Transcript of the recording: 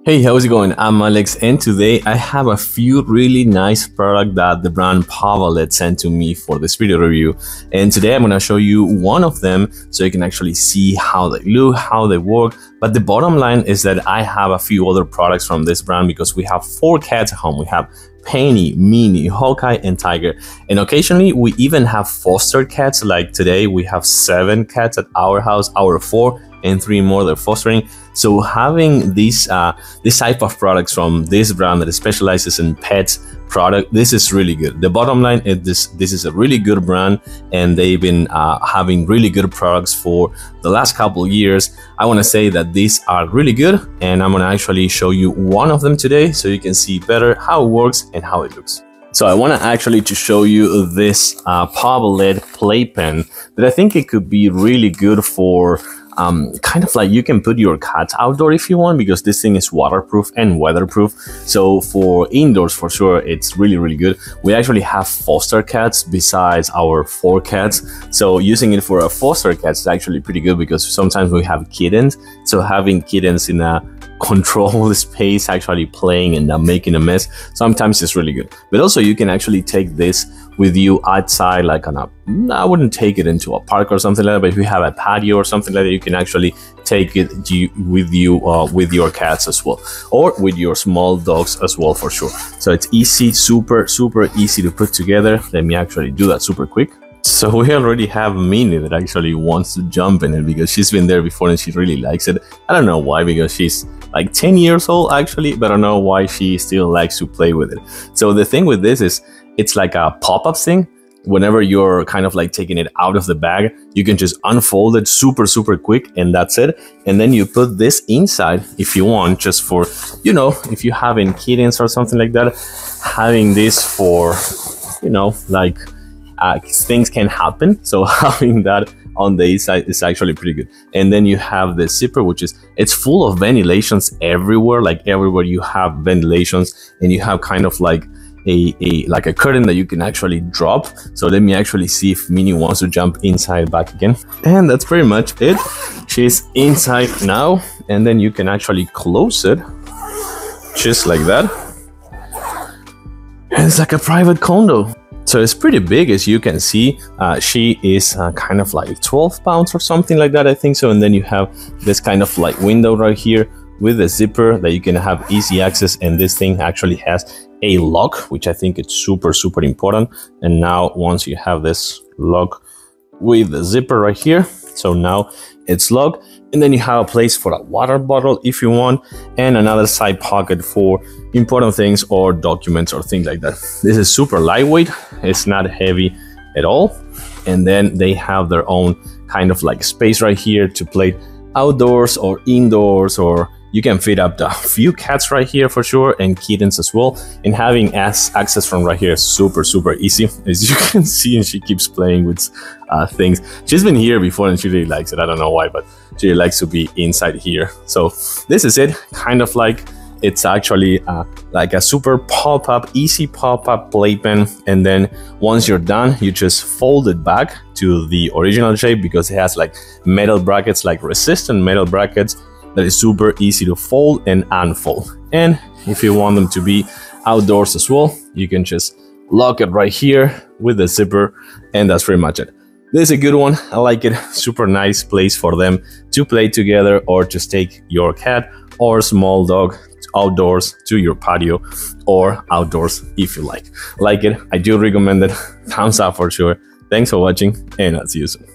Hey, how's it going? I'm Alex, and today I have a few really nice products that the brand Paw Ballet sent to me for this video review. And today I'm going to show you one of them so you can actually see how they look, how they work. But the bottom line is that I have a few other products from this brand because we have 4 cats at home. We have Penny, Minnie, Hawkeye, and Tiger. And occasionally we even have foster cats. Like today we have 7 cats at our house, our 4, and 3 more they're fostering. So having this type of products from this brand that specializes in pets product, this is really good. The bottom line is this is a really good brand, and they've been having really good products for the last couple of years. I want to say that these are really good, and I'm going to actually show you one of them today so you can see better how it works and how it looks. So I want to actually show you this Paw Ballet Playpen that I think it could be really good for kind of like you can put your cats outdoor if you want, because this thing is waterproof and weatherproof. So for indoors, for sure, it's really good. We actually have foster cats besides our 4 cats. So using it for a foster cat is actually pretty good because sometimes we have kittens. So having kittens in a controlled space actually playing and making a mess sometimes it's really good. But also you can actually take this with you outside, like on a, I wouldn't take it into a park or something like that, but if you have a patio or something like that, you can actually take it with you with your cats as well, or with your small dogs as well, for sure. So it's easy, super easy to put together. Let me actually do that super quick. So we already have Minnie that actually wants to jump in it because she's been there before and she really likes it. I don't know why, because she's like 10 years old actually, but I don't know why she still likes to play with it. So the thing with this is it's like a pop-up thing. Whenever you're kind of like taking it out of the bag, you can just unfold it super quick, and that's it. And then you put this inside if you want, just for, you know, if you're having kittens or something like that, having this for, you know, like things can happen. So having that on the inside is actually pretty good. And then you have the zipper, which is, it's full of ventilations everywhere. Like everywhere you have ventilations, and you have kind of like like a curtain that you can actually drop. So let me actually see if Minnie wants to jump inside back again. And that's pretty much it. She's inside now, and then you can actually close it just like that. And it's like a private condo. So it's pretty big, as you can see. She is kind of like 12 pounds or something like that, I think so. And then you have this kind of like window right here with a zipper that you can have easy access. And this thing actually has a lock, which I think it's super important. And now once you have this lock with the zipper right here, so now it's locked. And then you have a place for a water bottle if you want, and another side pocket for important things or documents or things like that. This is super lightweight, it's not heavy at all. And then they have their own kind of like space right here to play outdoors or indoors, or you can fit up a few cats right here for sure, and kittens as well. And having access from right here is super easy, as you can see. And she keeps playing with things. She's been here before and she really likes it. I don't know why, but she really likes to be inside here. So this is it, kind of like, it's actually like a super easy pop-up playpen. And then once you're done, you just fold it back to the original shape, because it has like metal brackets, like resistant metal brackets, that is super easy to fold and unfold. And if you want them to be outdoors as well, you can just lock it right here with the zipper, and that's pretty much it. This is a good one. I like it. Super nice place for them to play together, or just take your cat or small dog outdoors to your patio or outdoors if you like it. I do recommend it. Thumbs up for sure. Thanks for watching, and I'll see you soon.